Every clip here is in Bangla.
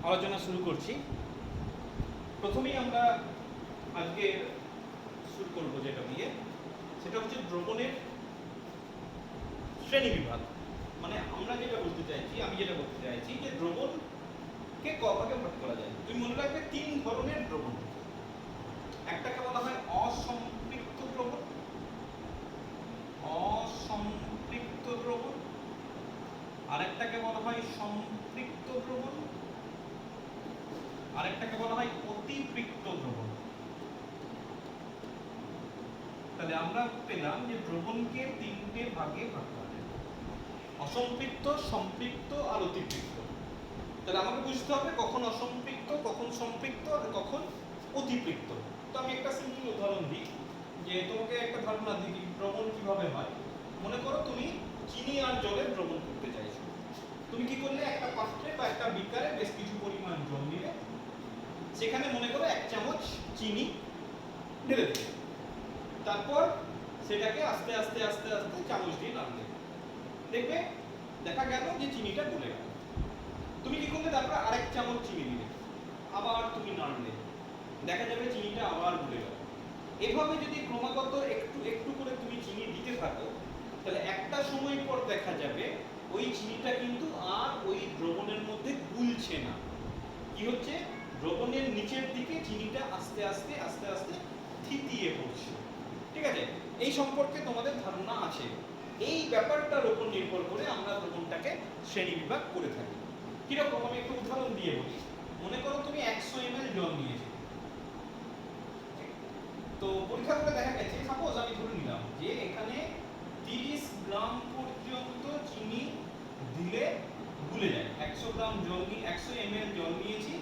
আলোচনা শুরু করছি। প্রথমেই আমরা আজকে শুরু করবো যেটা দিয়ে, সেটা হচ্ছে দ্রবণের শ্রেণী বিভাগ। মানে আমরা যেটা বলতে চাইছি, আমি যেটা বলতে চাইছি যে দ্রবণকে ক ভাগে ভাগ করা যায়। তুমি মনে রাখবে 3 ধরনের দ্রবণ। একটাকে বলা হয় অসম্পৃক্ত দ্রবণ, অসম্পৃক্ত দ্রবণ। আরেকটাকে বলা হয় সম্পৃক্ত দ্রবণ, আরেকটাকে বলা হয় অতিপৃক্ত দ্রবণ। তাহলে আমরা পেলাম যে দ্রবণকে 3টে ভাগে ভাগ করা যায়: অসম্পৃক্ত, সম্পৃক্ত আর অতিপৃক্ত। তাহলে আমাকে বুঝতে হবে কখন অসম্পৃক্ত, কখন সম্পৃক্ত আর কখন অতিপৃক্ত। তো আমি একটা সিম্পল উদাহরণ দিই, যে তোমাকে একটা ধারণা দিই দ্রবণ কিভাবে হয়। মনে করো তুমি চিনি আর জলের দ্রবণ করতে চাইছো। তুমি কি করলে, একটা পাত্রে বা একটা বিকারে বেশ কিছু পরিমাণ জল নিলে, সেখানে মনে করো 1 চামচ চিনি ঢেলে দিলে। তারপর সেটাকে আস্তে আস্তে আস্তে আস্তে চামচ দিয়ে নাড়লে, দেখবে দেখা গেল যে চিনিটা গলে গেল। তুমি কি করলে, তারপর আরেক চামচ চিনি দিলে, আবার তুমি নাড়লে, দেখা যাবে চিনিটা আবার গলে গেল। এভাবে যদি ক্রমাগত একটু একটু করে তুমি চিনি দিতে থাকো, তাহলে একটা সময় পর দেখা যাবে ওই চিনিটা কিন্তু আর ওই দ্রবণের মধ্যে গুলছে না। কি হচ্ছে, দ্রবণের নিচের দিকে চিনিটা আস্তে আস্তে আস্তে আস্তে থিতিয়ে পড়ছে। ঠিক আছে, এই সম্পর্কে তোমাদের ধারণা আছে। এই ব্যাপারটার উপর নির্ভর করে আমরা দ্রবণটাকে শ্রেণীবিভাগ করে থাকি। কিরকম, আমি একটু উদাহরণ দিয়ে বলি। মনে করো তুমি 100 ml জল নিয়েছো। তো পরীক্ষা করে দেখা গেছে, সাপোজ আমি ধরে নিলাম যে এখানে 30 গ্রাম পর্যন্ত চিনি দিলে গুলে যায়। 100 গ্রাম জল নিয়ে 100 ml জল নিয়েছি,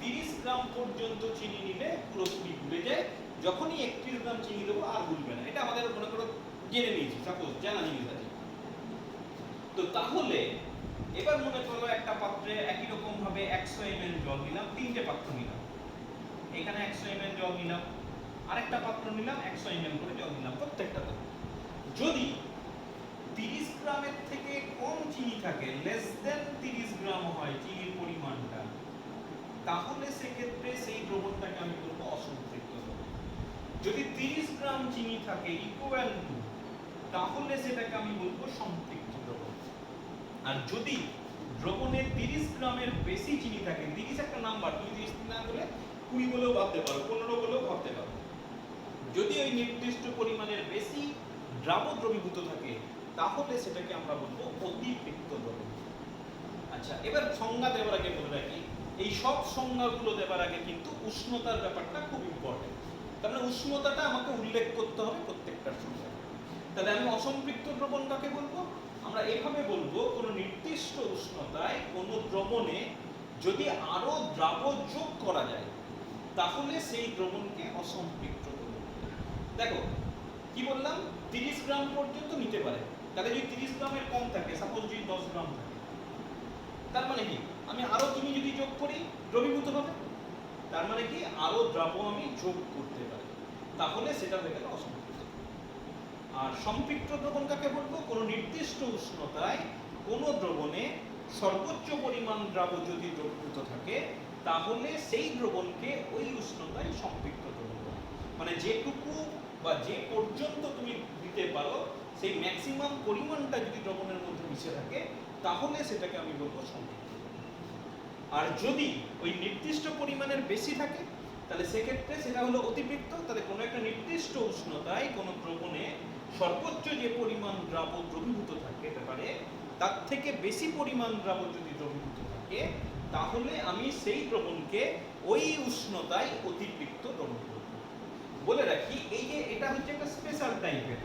30 গ্রাম পর্যন্ত চিনি নিলে পুরোপুরি গুলে যায়। যখনই 31 গ্রাম চিনি দেবো আর গুলবে না। এটা আমাদের মনে করো জেনে নিয়েছি, সাপোজ জানা জিনিস আছে। তো তাহলে এবার মনে করো একটা পাত্রে একই রকম ভাবে 100 ml জল নিলাম, 3টে পাত্র নিলাম। এখানে 100 ml জল নিলাম, আরেকটা পাত্র নিলাম, 100 ml করে জল নিলাম প্রত্যেকটাতে। যদি 30 গ্রামের থেকে কম চিনি থাকে, লেস দেন 30 গ্রাম হয় চিনির পরিমাণটা, তাহলে সেক্ষেত্রে সেই দ্রবণটাকে আমি বলবো অসম্পৃক্ত দ্রবণ। যদি 30 গ্রাম চিনি থাকে ইকুয়াল টু, তাহলে সেটাকে আমি বলবো সম্পৃক্ত দ্রবণ। আর যদি দ্রবণে 30 গ্রামের বেশি চিনি থাকে, 30 একটা নাম্বার, তুমি 30 না বলে 20 বলেও ভাবতে পারো, 15 বলেও ভাবতে পারো। যদি ওই নির্দিষ্ট পরিমাণের বেশি দ্রবীভূত থাকে, তাহলে সেটাকে আমরা বলবো অতিপৃক্ত দ্রবণ। আচ্ছা, এবার সংজ্ঞা দেওয়ার আগে বলে রাখি, এই সব সংজ্ঞাগুলো দেওয়ার আগে কিন্তু উষ্ণতার ব্যাপারটা খুব ইম্পর্টেন্ট। তার মানে উষ্ণতাটা আমাকে উল্লেখ করতে হবে প্রত্যেকটার সংজ্ঞা। তাহলে আমি অসম্পৃক্ত দ্রবণ কাকে বলবো? আমরা এভাবে বলবো, কোনো নির্দিষ্ট উষ্ণতায় কোনো দ্রবণে যদি আরো দ্রাবক যোগ করা যায়, তাহলে সেই দ্রবণকে অসম্পৃক্ত দ্রবণ। দেখো কি বললাম, 30 গ্রাম পর্যন্ত নিতে পারে। তাহলে যদি 30 গ্রামের কম থাকে, সাপোজ যদি 10 গ্রাম থাকে, তার মানে কি আমি আরো চিনি যদি যোগ করি দ্রবীভূত হবে। তার মানে কি আরো দ্রাবক আমি যোগ করতে পারি, তাহলে সেটা হয়ে গেল অসম্পৃক্ত। আর সম্পৃক্ত দ্রবণ কাকে বলবো? কোনো নির্দিষ্ট উষ্ণতায় কোনো দ্রবণে সর্বোচ্চ পরিমাণ দ্রাবক যদি দ্রবীভূত থাকে, তাহলে সেই দ্রবণকে ওই উষ্ণতায় সম্পৃক্ত দ্রবণ বলে। মানে যেটুকু বা যে পর্যন্ত তুমি দিতে পারো, সেই ম্যাক্সিমাম পরিমাণটা যদি দ্রবণের মধ্যে মিশে থাকে, তাহলে সেটাকে আমি বলবো সম্পৃক্ত। আর যদি ওই নির্দিষ্ট পরিমাণের বেশি থাকে, তাহলে সেক্ষেত্রে সেটা হলো অতিপৃক্ত। তাহলে কোনো একটা নির্দিষ্ট উষ্ণতায় কোনো দ্রবণে সর্বোচ্চ যে পরিমাণ দ্রাবক দ্রবীভূত থাকতে পারে, তার থেকে বেশি পরিমাণ দ্রাবক যদি দ্রবীভূত থাকে, তাহলে আমি সেই দ্রবণকে ওই উষ্ণতায় অতিপৃক্ত দ্রবণ বলবো। বলে রাখি, এই যে এটা হচ্ছে একটা স্পেশাল টাইপের,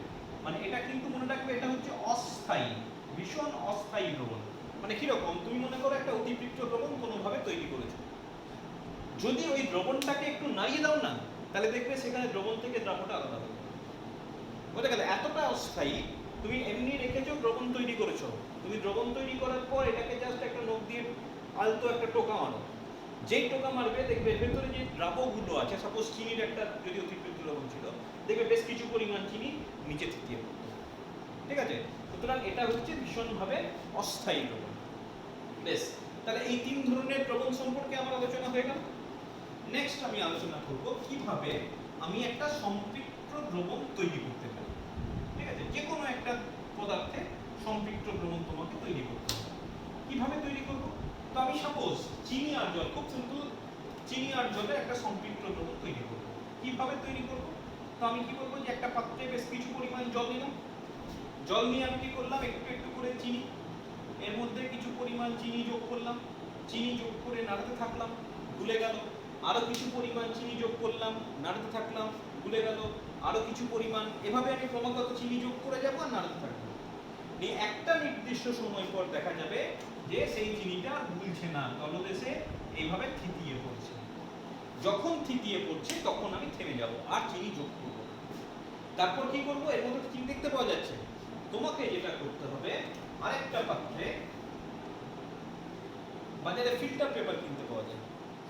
মানে এটা কিন্তু মনে রাখবে এটা হচ্ছে অস্থায়ী, ভীষণ অস্থায়ী দ্রবণ। মানে কিরকম, তুমি মনে করো একটা অতিপৃক্ত দ্রবণ কোনোভাবে তৈরি করেছো, যদি ওই দ্রবণটাকে একটু নাড়িয়ে দাও না, তাহলে দেখবে সেখানে দ্রবণ থেকে দ্রাবকটা আলাদা হবে। বুঝতে গেলে এতটা অস্থায়ী। তুমি এমনি রেখেছো, দ্রবণ তৈরি করেছো, তুমি দ্রবণ তৈরি করার পর এটাকে জাস্ট একটা নখ দিয়ে আলতো একটা টোকা মারো, যেই টোকা মারবে দেখবে ভেতরে যে দ্রাবকগুলো আছে, সাপোজ চিনির একটা যদি অতিপৃক্ত দ্রবণ ছিল, দেখবে বেশ কিছু পরিমাণ চিনি নিচে থিতিয়ে পড়তো। ঠিক আছে, সুতরাং এটা হচ্ছে ভীষণভাবে অস্থায়ী দ্রবণ। বেশ, তাহলে এই তিন ধরনের দ্রবণ সম্পর্কে আমার আলোচনা হয়ে গেল। নেক্সট আমি আলোচনা করব কিভাবে আমি একটা সম্পৃক্ত দ্রবণ তৈরি করতে পারি। ঠিক আছে, যে কোনো একটা পদার্থে সম্পৃক্ত দ্রবণ তোমাকে তৈরি করতে হবে। কিভাবে তৈরি করব? তো আমি সাপোজ চিনি আর জল, খুব সিম্পল, চিনি আর জলে একটা সম্পৃক্ত দ্রবণ তৈরি করব। কিভাবে তৈরি করব? তো আমি কি করব, যে একটা পাত্রে বেশ কিছু পরিমাণ জল নিলাম, জল নিয়ে আমি কি করলাম, একটু একটু করে চিনি, এর মধ্যে কিছু পরিমাণ চিনি যোগ করলাম, চিনি যোগ করে নাড়তে থাকলাম, গুলে গেল। আরো কিছু পরিমাণ চিনি যোগ করলাম, নাড়তে থাকলাম, গুলে গেল। আরো কিছু পরিমাণ, এভাবে আমি ক্রমাগত চিনি যোগ করে যাব আর নাড়তে থাকবো। নিয়ে একটা নির্দিষ্ট সময় পর দেখা যাবে যে সেই চিনিটা আর গুলছে না, তলদেশে এইভাবে থিতিয়ে পড়ছে। যখন থিতিয়ে পড়ছে তখন আমি থেমে যাব, আর চিনি যোগ করব না। তারপর কি করব, এর মধ্যে চিনি দেখতে পাওয়া যাচ্ছে। তোমাকে যেটা করতে হবে, আরেকটা পাত্রে, বাজারে ফিল্টার পেপার কিনতে পাওয়া যায়,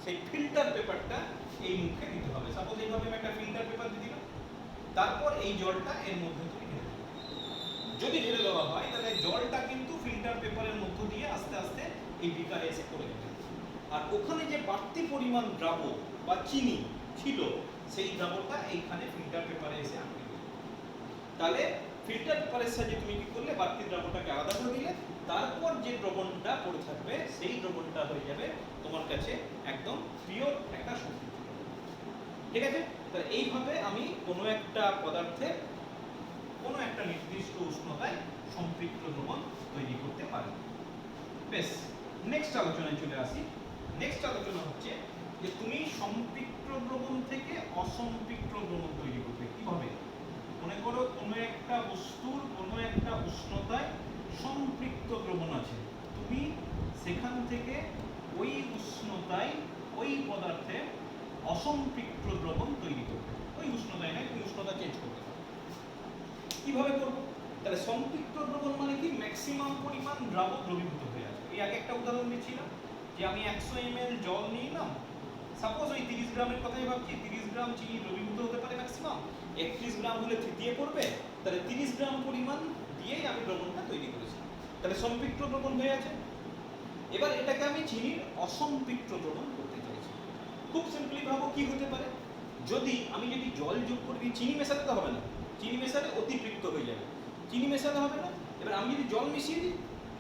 সেই ফিল্টার পেপারটা এই মুখে দিতে হবে। সাপোজ এইভাবে আমি একটা ফিল্টার পেপার দিয়ে দিলাম, তারপর এই জলটা এর মধ্যে তুমি ঢেলে দেবে। যদি ঢেলে দেওয়া হয় তাহলে জলটা কিন্তু ফিল্টার পেপারের মধ্য দিয়ে আস্তে আস্তে এই বিকারে এসে পড়ে যাবে। আর ওখানে যে বাড়তি পরিমাণ দ্রাবক বা চিনি ছিল, সেই দ্রাবকটা এইখানে ফিল্টার পেপারে এসে আটকে গেল। তাহলে ফিল্টার পেপারের সাহায্যে তুমি কি করলে, বাড়তি দ্রাবকটাকে আলাদা করে দিলে, তারপর যে দ্রবণটা পড়ে থাকবে সেই দ্রবণটা হয়ে যাবে তোমার কাছে একদম পিওর একটা সম্পৃক্ত দ্রবণ। ঠিক আছে, তাহলে এইভাবে আমি কোনো একটা পদার্থে কোনো একটা নির্দিষ্ট উষ্ণতায় সম্পৃক্ত দ্রবণ তৈরি করতে পারি। বেশ, নেক্সট আলোচনায় চলে আসি। নেক্সট আলোচনা হচ্ছে যে তুমি সম্পৃক্ত দ্রবণ থেকে অসম্পৃক্ত দ্রবণ তৈরি করবে কিভাবে। মনে করো কোনো একটা বস্তুর কোনো একটা উষ্ণতায় সম্পৃক্ত দ্রবণ আছে, তুমি সেখান থেকে ওই উষ্ণতায় ওই পদার্থে অসম্পৃক্ত দ্রবণ তৈরি করবে। ওই উষ্ণতায় নয়, তুমি উষ্ণতা চেঞ্জ করবে। কিভাবে করব? তাহলে সম্পৃক্ত দ্রবণ মানে কি, ম্যাক্সিমাম পরিমাণ দ্রাবক দ্রবীভূত হয়ে আছে। এই আগে একটা উদাহরণ দিচ্ছিলাম যে আমি 100 ml জল নিলাম, সাপোজ ওই 30 গ্রামের কথাই ভাবছি, 30 গ্রাম চিনি দ্রবীভূত হতে পারে ম্যাক্সিমাম, 31 গ্রাম হলে থিতিয়ে পড়বে, তাহলে 30 গ্রাম পরিমাণ দিয়েই আমি দ্রবণটা তৈরি করেছি। তাহলে সম্পৃক্ত দ্রবণ হয়ে আছে। এবার এটাকে আমি চিনির অসম্পৃক্ত দ্রবণ করতে চাইছি। খুব সিম্পলি ভাবো কি হতে পারে, যদি জল যোগ করে দিই, চিনি মেশাতে তো হবে না, চিনি মেশালে অতিরিক্ত হয়ে যাবে, চিনি মেশাতে হবে না। এবার আমি যদি জল মিশিয়ে দিই,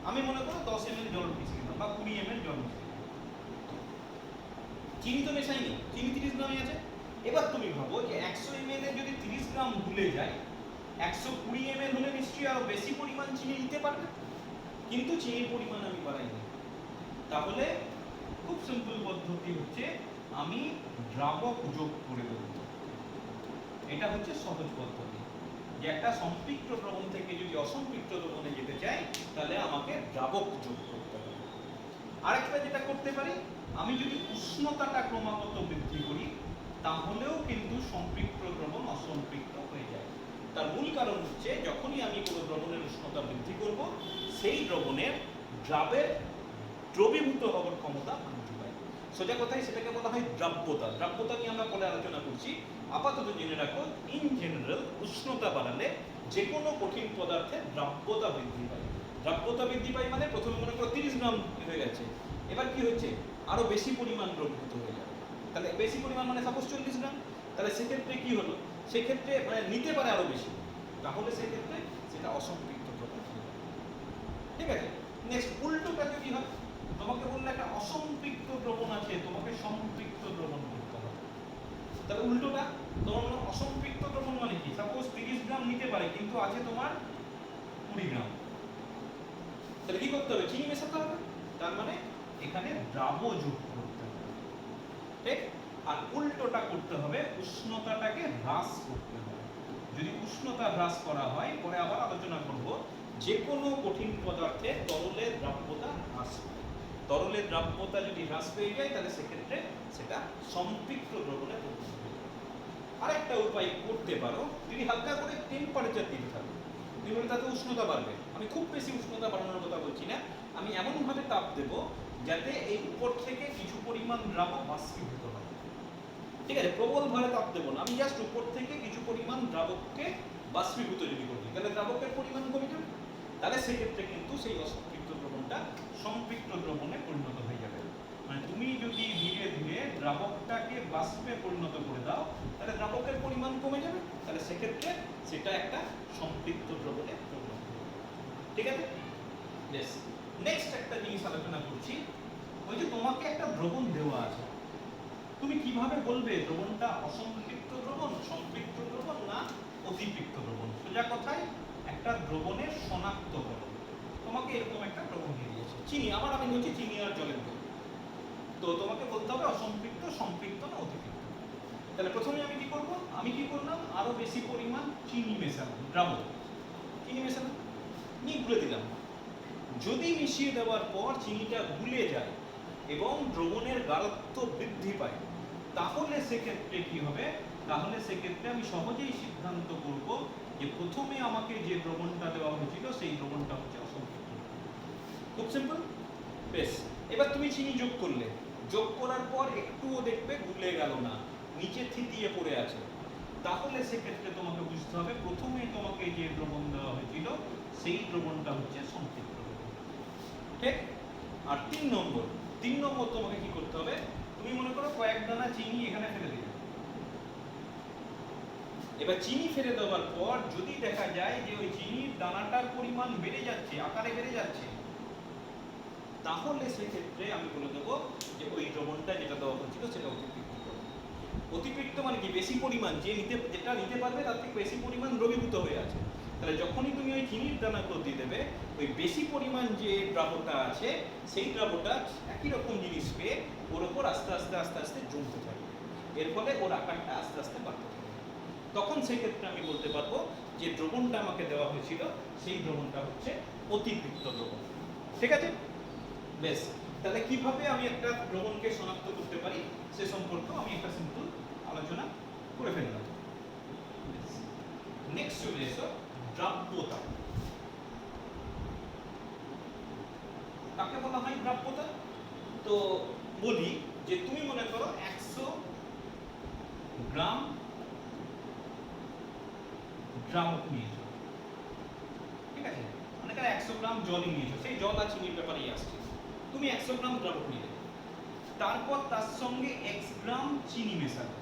আমি মনে করো 10 ml জল মিশিয়ে দিলাম বা 20 ml জল মিশিয়ে দিলাম, চিনি তো মেশাইনি, চিনি 30 গ্রামই আছে। এবার তুমি ভাবো যে 100 ml এ যদি 30 গ্রাম ভুলে যায়, 120 ml হলে নিশ্চয়ই আরো বেশি পরিমাণ চিনি নিতে পারবে, কিন্তু চিনির পরিমাণ আমি বাড়াইনি। তাহলে খুব সিম্পল পদ্ধতি হচ্ছে আমি দ্রাবক যোগ করে দেব। এটা হচ্ছে সহজ পদ্ধতি, যে একটা সম্পৃক্ত দ্রবণ থেকে যদি অসম্পৃক্ত দ্রবণে যেতে চাই তাহলে আমাকে দ্রাবক যোগ করতে হবে। আরেকটা যেটা করতে পারি, আমি যদি উষ্ণতাটা ক্রমাগত বৃদ্ধি করি তাহলেও কিন্তু সম্পৃক্ত দ্রবণ অসম্পৃক্ত হয়ে যায়। তার মূল কারণ হচ্ছে যখনই আমি কোনো দ্রবণের উষ্ণতা বৃদ্ধি করব, সেই দ্রবণের দ্রবীভূত হওয়ার ক্ষমতা বৃদ্ধি পায়। সোজা কথায় সেটাকে বলা হয় দ্রাব্যতা। দ্রাব্যতা নিয়ে আমরা পরে আলোচনা করছি। আপাতত জেনে রাখো, ইন জেনারেল উষ্ণতা বাড়ালে যে কোনো কঠিন পদার্থের দ্রাব্যতা বৃদ্ধি পায়। দ্রাব্যতা বৃদ্ধি পায় মানে প্রথমে মনে করো 30 গ্রাম হয়ে গেছে, এবার কি হচ্ছে আরো বেশি পরিমাণ দ্রবীভূত হয়ে যাবে। তাহলে বেশি পরিমাণ মানে সাপোজ 40 গ্রাম, তাহলে সেক্ষেত্রে কি হলো, সেক্ষেত্রে মানে নিতে পারে আরো বেশি, তাহলে সেক্ষেত্রে সেটা অসম্পৃক্ত দ্রবণ হয়ে যাবে। ঠিক আছে, নেক্সট উল্টোটা যদি হয়, তোমাকে বললে একটা অসম্পৃক্ত দ্রবণ আছে, তোমাকে সম্পৃক্ত দ্রবণ করতে হবে। তাহলে উল্টোটা, তোমার মানে অসম্পৃক্ত দ্রবণ মানে কি, সাপোজ 30 গ্রাম নিতে পারে কিন্তু আছে তোমার 20 গ্রাম, তাহলে কি করতে হবে, চিনি মেশাতে হবে, তার মানে এখানে দ্রাব যোগ করতে হবে। ঠিক, আর উল্টোটা করতে হবে, উষ্ণতাটাকে হ্রাস করতে হবে। যদি উষ্ণতা হ্রাস করা হয়, পরে আবার আলোচনা করব, যে কোনো কঠিন পদার্থে তরলের দ্রাব্যতা হ্রাস পায়। তরলের দ্রাব্যতা যদি হ্রাস পেয়ে যায় তাহলে সেক্ষেত্রে সেটা সম্পৃক্ত দ্রবণে পরিণত হবে। আরেকটা উপায় করতে পারো, যদি হালকা করে টেম্পারেচার দিতে থাকো, তুমি বলে তাতে উষ্ণতা বাড়বে। আমি খুব বেশি উষ্ণতা বাড়ানোর কথা বলছি না, আমি এমনভাবে তাপ দেব যাতে এই উপর থেকে কিছু পরিমাণ দ্রাবক বাষ্পীভূত হয়। ঠিক আছে, প্রবল ভাবে তাপ দেবো না, আমি জাস্ট উপর থেকে কিছু পরিমাণ দ্রাবককে বাষ্পীভূত যদি করি, তাহলে দ্রাবকের পরিমাণ কমে যাবে, তাহলে সেক্ষেত্রে কিন্তু সেই অসম্পৃক্ত দ্রবণটা দ্রবণটা সম্পৃক্ত দ্রবণে পরিণত হয়ে যাবে। মানে তুমি যদি ধীরে ধীরে দ্রাবকটাকে বাষ্পে পরিণত করে দাও তাহলে দ্রাবকের পরিমাণ কমে যাবে, তাহলে সেক্ষেত্রে সেটা একটা সম্পৃক্ত দ্রবণে পরিণত হবে। ঠিক আছে? বেশ, নেক্সট একটা জিনিস আলোচনা করছি। ওই যে তোমাকে একটা দ্রবণ দেওয়া আছে, তুমি কিভাবে বলবে দ্রবণটা অসম্পৃক্ত দ্রবণ, সম্পৃক্ত দ্রবণ না অতিপৃক্ত দ্রবণ? সোজা কথায় একটা দ্রবণের শনাক্তকরণ। তোমাকে এরকম একটা দ্রবণ দিয়ে দিয়েছে, চিনি, আমি বলছি চিনি আর জলের দ্রবণ। তো তোমাকে বলতে হবে অসম্পৃক্ত, সম্পৃক্ত না অতিপৃক্ত। তাহলে প্রথমে আমি কি করলাম, আরো বেশি পরিমাণ চিনি মেশালাম, দ্রাবক চিনি মেশালাম, নিয়ে গুলে দিলাম। যদি মিশিয়ে দেওয়ার পর চিনিটা গুলে যায় এবং দ্রবণের গাঢ়ত্ব বৃদ্ধি পায়, তাহলে সেক্ষেত্রে কি হবে? তাহলে সেক্ষেত্রে আমি সহজেই সিদ্ধান্ত করব যে প্রথমে আমাকে যে দ্রবণটা দেওয়া হয়েছিল সেই দ্রবণটা হচ্ছে অসম্পৃক্ত। খুব সিম্পল। বেশ, এবার তুমি চিনি যোগ করলে, যোগ করার পর একটুও দেখবে গুলে গেল না, নিচে থিতিয়ে পড়ে আছে, তাহলে সেক্ষেত্রে তোমাকে বুঝতে হবে প্রথমে তোমাকে যে দ্রবণ দেওয়া হয়েছিল সেই দ্রবণটা হচ্ছে সম্পৃক্ত দ্রবণ। ঠিক? আর 3 নম্বর তোমাকে কি করতে হবে, তুমি মনে করো কয়েক দানা চিনি এখানে ফেলে দিলে। এবার চিনি ফেলে দেওয়ার পর যদি দেখা যায় যে ওই চিনির দানাটার পরিমাণ বেড়ে যাচ্ছে, আকারে বেড়ে যাচ্ছে, তাহলে সেক্ষেত্রে আমি বলে দেবো যে ওই দ্রবণটা যেটা দেওয়া হচ্ছিল সেটা অতিপৃক্ত দ্রবণ। অতিপৃক্ত মানে কি? বেশি পরিমাণ, যেটা নিতে পারবে তার থেকে বেশি পরিমাণ দ্রবীভূত হয়ে আছে। তাহলে যখনই তুমি ওই চিনির দানাগুলো দিয়ে দেবে, ওই বেশি পরিমাণ যে দ্রাবকটা আছে সেই দ্রাবকটা একই রকম জিনিস পেয়ে ওর ওপর আস্তে আস্তে জমতে থাকবে, এর ফলে ওর আকারটা আস্তে আস্তে বাড়তে থাকবে। তখন সেই ক্ষেত্রে আমি বলতে পারবো যে দ্রবণটা আমাকে দেওয়া হয়েছিল সেই দ্রবণটা হচ্ছে অতিপৃক্ত দ্রবণ। ঠিক আছে? বেশ, তাহলে কিভাবে আমি একটা দ্রবণকে শনাক্ত করতে পারি সে সম্পর্কে আমি একটা সিম্পল আলোচনা করে ফেললাম। নেক্সট চলে এসো দ্রাব্যতা। কাকে বলা হয় দ্রাব্যতা? তো বলি যে তুমি মনে করো 100 গ্রাম দ্রাবক নিয়েছো, ঠিক আছে? মানে 100 গ্রাম জলই নিয়েছো, সেই জল আর চিনির ব্যাপারেই আসছে। তুমি 100 গ্রাম দ্রাবক নিলে, তারপর তার সঙ্গে x গ্রাম চিনি মেশাবে।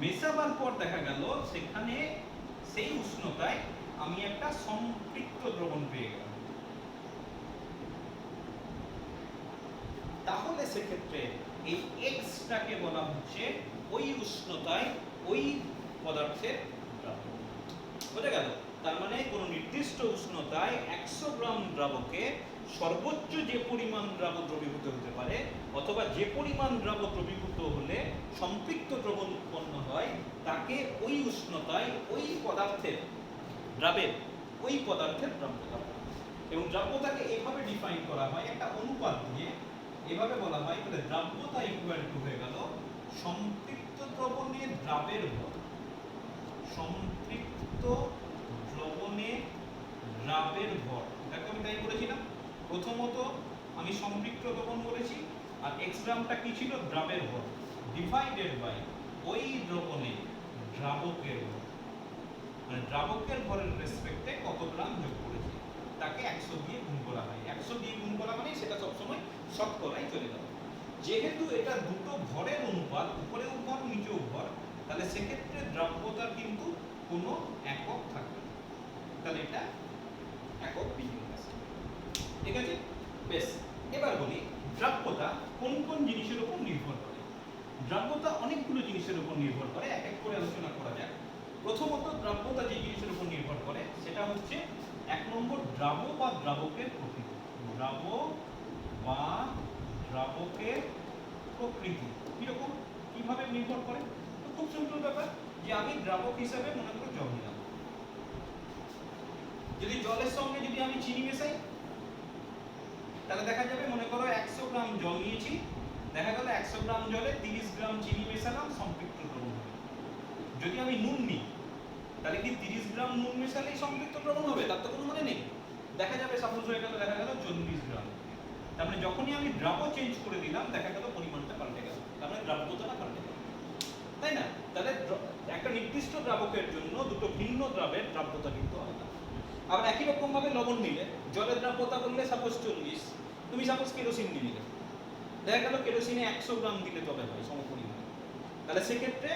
মেশাবার পর দেখা গেল সেখানে সেই উষ্ণতায় আমি একটা সম্পৃক্ত দ্রবণ পেয়ে গেলাম। তাহলে সেক্ষেত্রে এই এক্সটাকে বলা হচ্ছে ওই উষ্ণতায় ওই পদার্থের দ্রাবক। বোঝা গেল? তার মানে কোনো নির্দিষ্ট উষ্ণতায় 100 গ্রাম দ্রাবকে সর্বোচ্চ যে পরিমাণ দ্রাবক দ্রবীভূত হতে পারে, অথবা যে পরিমাণ দ্রাবক দ্রবীভূত হলে সম্পৃক্ত দ্রবণ উৎপন্ন হয়, তাকে ওই উষ্ণতায় ওই পদার্থের দ্রাব্যতা। এবং দ্রাব্যতাকে এভাবে ডিফাইন করা হয় একটা অনুপাত দিয়ে, এভাবে বলা হয় যে দ্রাব্যতা ইকুয়াল টু হয়ে গেল সম্পৃক্ত দ্রবণের দ্রাবের ভর। সম্পৃক্ত দ্রবণের দ্রাবের ভর, দেখো আমি তাই বলেছিলাম। প্রথমত আমি সম্পৃক্ত দ্রবণ বলেছি, আর x গ্রামটা কি ছিল? দ্রাবের ভর, ডিভাইডেড বাই ওই দ্রবণে দ্রাবকের ভর। মানে দ্রাবকের ভরের রেসপেক্টে কত গ্রাম যোগ করেছি তাকে 100 দিয়ে গুণ করা হয়। 100 দিয়ে গুণ করা মানে সেটা সবসময় শতকরায় চলে যাবে। যেহেতু এটা দুটো ভরের অনুপাত, উপরেও ভর নিচেও ভর, তাহলে সেক্ষেত্রে দ্রাব্যতার কিন্তু কোনো একক থাকবে না, তাহলে এটা একক বিহীন রাশি। ঠিক আছে? বেশ, এবার বলি দ্রাব্যতা কোন কোন জিনিসের উপর নির্ভর করে। দ্রাব্যতা অনেকগুলো জিনিসের উপর নির্ভর করে, এক এক করে আলোচনা করা যাক। প্রথমত দ্রাব্যতা যে জিনিসের উপর নির্ভর করে সেটা হচ্ছে 1 নম্বর দ্রাব বা দ্রাবকের প্রকৃতি। দ্রাব বা দ্রাবকের প্রকৃতি কিরকম, কিভাবে নির্ভর করে? তো খুব সিম্পল ব্যাপার, যে আমি দ্রাবক হিসাবে মনে করো জল নিলাম। যদি জলের সঙ্গে যদি আমি চিনি মেশাই, তাহলে দেখা যাবে মনে করো 100 গ্রাম জল নিয়েছি, দেখা গেল 100 গ্রাম জলে 30 গ্রাম চিনি মেশালাম, সম্পৃক্ত দ্রবণ হবে। যদি আমি নুন নিই, তাহলে কি 30 গ্রাম নুন মেশালেই সম্পৃক্ত দ্রবণ হবে? তার তো কোনো মানে নেই। দেখা যাবে সাপোজ হয়ে গেল, দেখা গেল 40 গ্রাম। তার মানে যখনই আমি দ্রাব চেঞ্জ করে দিলাম, দেখা গেল পরিমাণটা পাল্টে গেল, তার মানে দ্রাব্যতাটা পাল্টে গেল, তাই না? তাহলে একটা নির্দিষ্ট দ্রাবকের জন্য দুটো ভিন্ন দ্রাবের দ্রাব্যতা কিন্তু আলাদা। আবার একই রকম ভাবে লবণ নিলে, জলের দ্রাব্যতা বললে সাপোজ 40, তুমি সাপোজ কেরোসিন নিলে, দেখা গেল কেরোসিনে 100 গ্রাম দিলে তবে হয় সমপরিমাণে, তাহলে সেক্ষেত্রে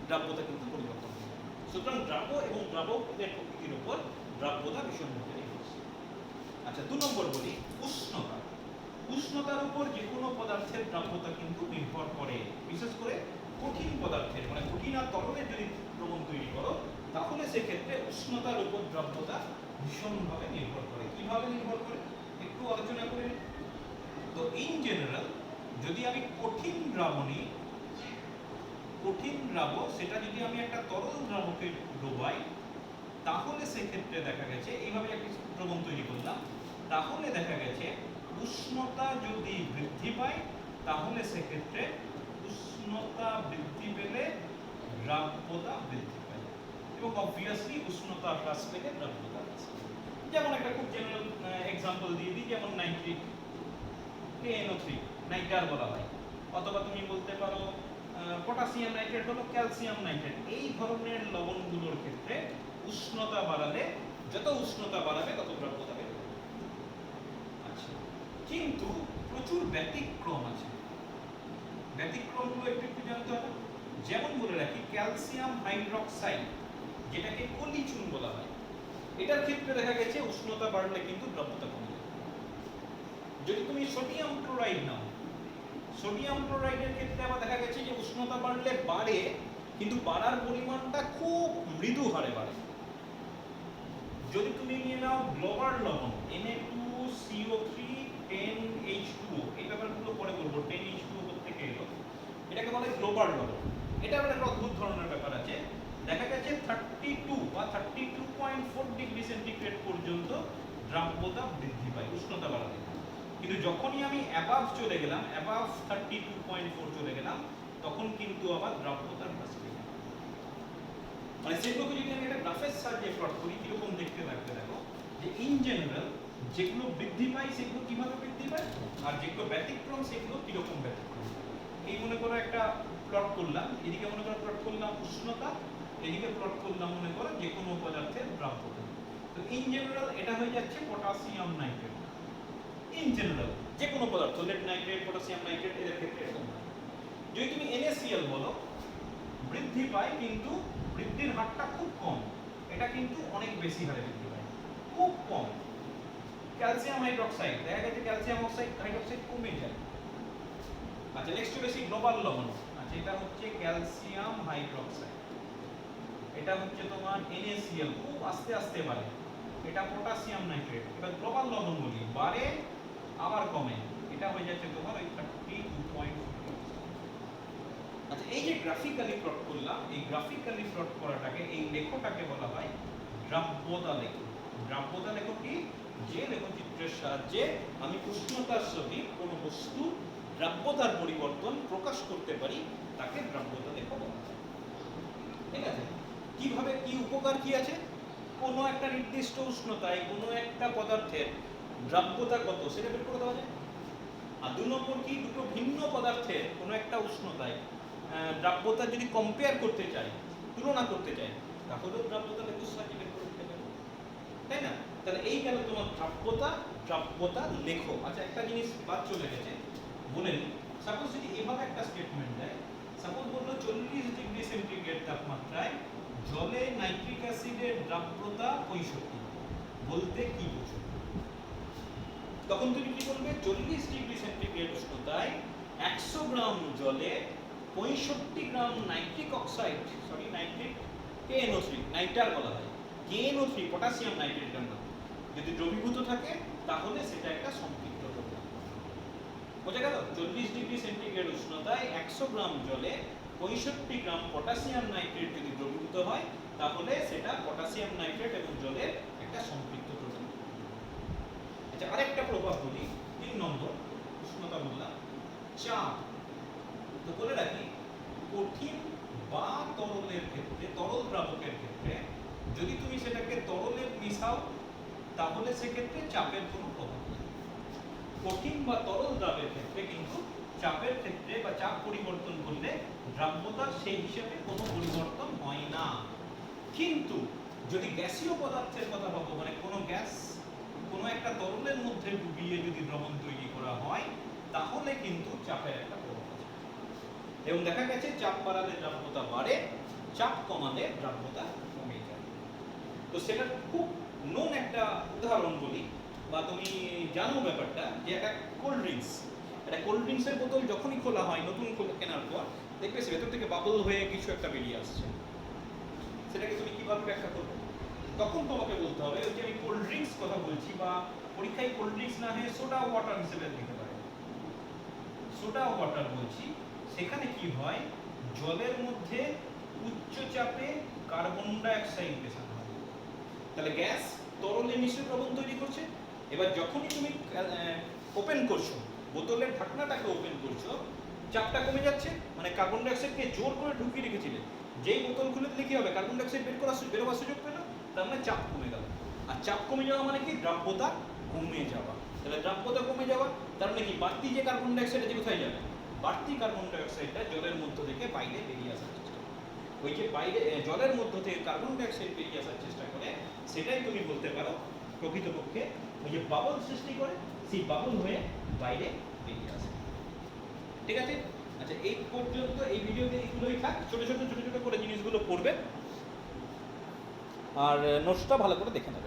দ্রাব্যতা কিন্তু পরিবর্তন হবে। সুতরাং দ্রাব্য এবং দ্রাবকের প্রকৃতির উপর দ্রাব্যতা ভীষণভাবে নির্ভরশীল। আচ্ছা, 2 নম্বর বলি উষ্ণতা। উষ্ণতার উপর যে কোনো পদার্থের দ্রাব্যতা কিন্তু নির্ভর করে, বিশেষ করে কঠিন পদার্থের, মানে কঠিন আর তরলের যদি দ্রবণ তৈরি করো, তাহলে সেক্ষেত্রে উষ্ণতার উপর দ্রাব্যতা ভীষণভাবে নির্ভর করে। কিভাবে নির্ভর করে একটু আলোচনা করে। তো ইন জেনারেল যদি আমি কঠিন দ্রাবণী, কঠিন দ্রাবক সেটা যদি আমি একটা তরল দ্রাবকে ডোবাই, তাহলে সেক্ষেত্রে দেখা গেছে এইভাবে একটা দ্রবণ তৈরি করলাম, তাহলে দেখা গেছে উষ্ণতা যদি বৃদ্ধি পায়, তাহলে সেক্ষেত্রে উষ্ণতা বৃদ্ধি পেলে দ্রাব্যতা বৃদ্ধি পায়, এবং অবভিয়াসলি উষ্ণতা হ্রাস পেলে দ্রাব্যতা হ্রাস পায়। যেমন একটা খুব জেনারেল এক্সাম্পল দিয়ে দিই, যেমন নাইট্রিক KNO3 নাইট্রার বলা হয়, অথবা তুমি বলতে পারো পটাশিয়াম নাইট্রেট হলো ক্যালসিয়াম নাইট্রেট। এই ধরনের লবণগুলোর ক্ষেত্রে উষ্ণতা বাড়ালে, যত উষ্ণতা বাড়াবে তত দ্রাব্যতা বেড়ে যাবে। আচ্ছা, কিন্তু প্রচুর ব্যতিক্রম আছে, ব্যতিক্রমগুলো একটু একটু জানতে হবে। যেমন বলে রাখি ক্যালসিয়াম হাইড্রক্সাইড, যেটাকে কলিচুন বলা হয়, এটার ক্ষেত্রে দেখা গেছে উষ্ণতা বাড়লে কিন্তু দ্রাব্যতা কমে যায়। যদি তুমি সোডিয়াম ক্লোরাইড নাও, সোডিয়াম ক্লোরাইডের ক্ষেত্রে আবার দেখা গেছে যে উষ্ণতা বাড়লে বাড়ে, কিন্তু বাড়ার পরিমাণটা খুব মৃদু হারে বাড়ে। যদি তুমি নিয়ে নাও গ্লোবাল লবণ Na2CO3 10H2O, এই ব্যাপারগুলো পরে বলবো, 10H2O থেকে এলো, এটাকে বলে গ্লোবাল লবণ। এটা আবার একটা অদ্ভুত ধরনের ব্যাপার আছে, দেখা গেছে 32 বা 32.4 ডিগ্রি সেন্টিগ্রেড পর্যন্ত দ্রাব্যতা বৃদ্ধি পায় উষ্ণতা বাড়ালে। কিন্তু যখনই আমি অ্যাবাভ চলে গেলাম, অ্যাবাভ 32.4 চলে গেলাম, তখন কিন্তু আবার দ্রাব্যতা হ্রাস পেয়ে যায়। মানে সেগুলোকে যদি আমি একটা গ্রাফের সাহায্যে প্লট করি, কিরকম দেখতে লাগবে দেখো, যে ইন জেনারেল যেগুলো বৃদ্ধি পায় সেগুলো কিভাবে বৃদ্ধি পায়, আর যেগুলো ব্যতিক্রম সেগুলো কিরকম ব্যতিক্রম। এই মনে করো একটা প্লট করলাম, এদিকে মনে করো প্লট করলাম উষ্ণতা, এদিকে প্লট করলাম মনে করো যে কোনো পদার্থের দ্রাব্যতা। তো ইন জেনারেল এটা হয়ে যাচ্ছে পটাশিয়াম নাইট্রেট। ইন জেনারেল যে কোনো পদার্থ, লেড নাইট্রেট, পটাশিয়াম নাইট্রেট, এদের ক্ষেত্রে এরকম হয়। যদি তুমি NaCl বলো, বৃদ্ধি পায় কিন্তু বৃদ্ধির হারটা খুব কম, এটা কিন্তু অনেক বেশি হারে বৃদ্ধি পায়, খুব কম। ক্যালসিয়াম হাইড্রক্সাইড, দেখা গেছে ক্যালসিয়াম হাইড্রক্সাইড কমে যায়। আচ্ছা, নেক্সট বেশি গ্লোবাল লবণ। আচ্ছা, এটা হচ্ছে ক্যালসিয়াম হাইড্রক্সাইড, এটা হচ্ছে তোমার NaCl, খুব আস্তে আস্তে বাড়ে। এটা পটাশিয়াম নাইট্রেট, এটা গ্লোবাল লবণ বলি, বাড়ে আবার কমে, এটা হয়ে যাচ্ছে তোমার ওই 32.4। আচ্ছা, এই যে গ্রাফিক্যালি প্লট করলাম, এই গ্রাফিক্যালি প্লট করাটাকে, এই লেখটাকে বলা হয় দ্রাব্যতা লেখ। দ্রাব্যতা লেখ কি? যে লেখচিত্রের সাহায্যে আমি উষ্ণতার সহিত কোনো বস্তু দ্রাব্যতার পরিবর্তন প্রকাশ করতে পারি, তাকে দ্রাব্যতা লেখ বলা হয়। ঠিক আছে? কিভাবে, কি উপকার কি আছে? কোনো একটা নির্দিষ্ট উষ্ণতায় কোনো একটা পদার্থের দ্রাব্যতা কত সেটা বের করে দেওয়া যায়। আর 2 নম্বর কি, দুটো ভিন্ন পদার্থের কোনো একটা উষ্ণতায় দ্রাব্যতা যদি কম্পেয়ার করতে চাই, তুলনা করতে চাই, তাহলেও দ্রাব্যতা লেখের সাহায্যে বের করে দিতে পারবো, তাই না? তাহলে এই গেল তোমার দ্রাব্যতা লেখো। আচ্ছা, একটা জিনিস বাদ চলে গেছে, বলেন সাপোজ যদি এভাবে একটা স্টেটমেন্ট দেয়, সাপোজ বললো 40 ডিগ্রি সেন্টিগ্রেড তাপমাত্রায় জলে নাইট্রিক অ্যাসিডের দ্রাব্যতা 65, বলতে কি বোঝো? তখন তুমি কি বলবে? 40 ডিগ্রি সেন্টিগ্রেড উষ্ণতায় 100 গ্রাম জলে 65 গ্রাম nitric oxide, sorry nitric KNO3, নাইট্রার বলা হয়, KNO3 পটাশিয়াম নাইট্রেটের নাম, যদি দ্রবীভূত থাকে তাহলে সেটা একটা সম্পৃক্ত দ্রবণ। বোঝা গেল? 40 ডিগ্রি সেন্টিগ্রেড উষ্ণতায় 100 গ্রাম জলে 65 গ্রাম পটাশিয়াম নাইট্রেট যদি দ্রবীভূত হয়, তাহলে সেটা পটাশিয়াম নাইট্রেট এবং জলের একটা সম্পৃক্ত দ্রবণ। আচ্ছা, আরেকটা প্রভাব বলি, 3 নম্বর, উষ্ণতা বললাম, চাপ। তো বলে রাখি কঠিন বা তরলের ক্ষেত্রে, তরল দ্রাবকের ক্ষেত্রে যদি তুমি সেটাকে তরলে মিশাও, তাহলে সেক্ষেত্রে চাপের কোনো প্রভাব নেই। কঠিন বা তরল দ্রাবের ক্ষেত্রে কিন্তু চাপের ক্ষেত্রে বা চাপ পরিবর্তন করলে দ্রাব্যতার সেই হিসাবে কোনো পরিবর্তন হয় না। কিন্তু যদি গ্যাসীয় পদার্থের কথা ভাবো, মানে কোনো গ্যাস কোনো একটা তরলের মধ্যে ডুবিয়ে যদি দ্রবণ তৈরি করা হয়, তাহলে কিন্তু চাপের একটা প্রভাব আছে। এবং দেখা গেছে চাপ বাড়ালে দ্রাব্যতা বাড়ে, চাপ কমালে দ্রাব্যতা কমে যায়। তো সেটার খুব নোন একটা উদাহরণ বলি, বা তুমি জানো ব্যাপারটা, যে একটা কোল্ড ড্রিঙ্কস, একটা কোল্ড ড্রিঙ্কসের বোতল যখনই খোলা হয় নতুন কেনার পর, দেখবে সে ভেতর থেকে বাবল হয়ে কিছু একটা বেরিয়ে আসছে। সেটাকে তুমি কিভাবে ব্যাখ্যা করবে? তখন তোমাকে বলতে হবে ওই যে আমি কোল্ড ড্রিঙ্কস কথা বলছি, বা পরীক্ষায় কোল্ড ড্রিঙ্কস না হয়ে সোডা ওয়াটার হিসেবে দিতে পারে। সোডা ওয়াটার বলছি, সেখানে কি হয়, জলের মধ্যে উচ্চ চাপে কার্বন ডাই অক্সাইড মেশানো হয়। তাহলে গ্যাস তরলে মিশ্র দ্রবণ তৈরি করছে। এবার যখনই তুমি ওপেন করছো, বোতলের ঢাকনাটাকে ওপেন করছো, চাপটা কমে যাচ্ছে, মানে কার্বন ডাই অক্সাইডকে জোর করে ঢুকিয়ে রেখেছিলে, যেই বোতল খুলে দিলে কি হবে, কার্বন ডাই অক্সাইড বেরোবার সুযোগ পেল, তার মানে চাপ কমে গেল। আর চাপ কমে যাওয়া মানে কি, দ্রাব্যতা কমে যাওয়া। তাহলে দ্রাব্যতা কমে যাওয়া তার মানে কি, বাড়তি যে কার্বন ডাই অক্সাইড আছে কোথায় যাবে, বাড়তি কার্বন ডাই অক্সাইডটা জলের মধ্য থেকে বাইরে বেরিয়ে আসার চেষ্টা করে। ওই যে বাইরে জলের মধ্য থেকে কার্বন ডাই অক্সাইড বেরিয়ে আসার চেষ্টা করে, সেটাই তুমি বলতে পারো প্রকৃতপক্ষে ওই যে বাবল সৃষ্টি করে, সেই বাবল হয়ে বাইরে বেরিয়ে আসে। ঠিক আছে? আচ্ছা, এই পর্যন্ত এই ভিডিওতে এইগুলোই থাক। ছোট ছোট করে জিনিসগুলো পড়বে, আর নোটসটা ভালো করে দেখে নেবে।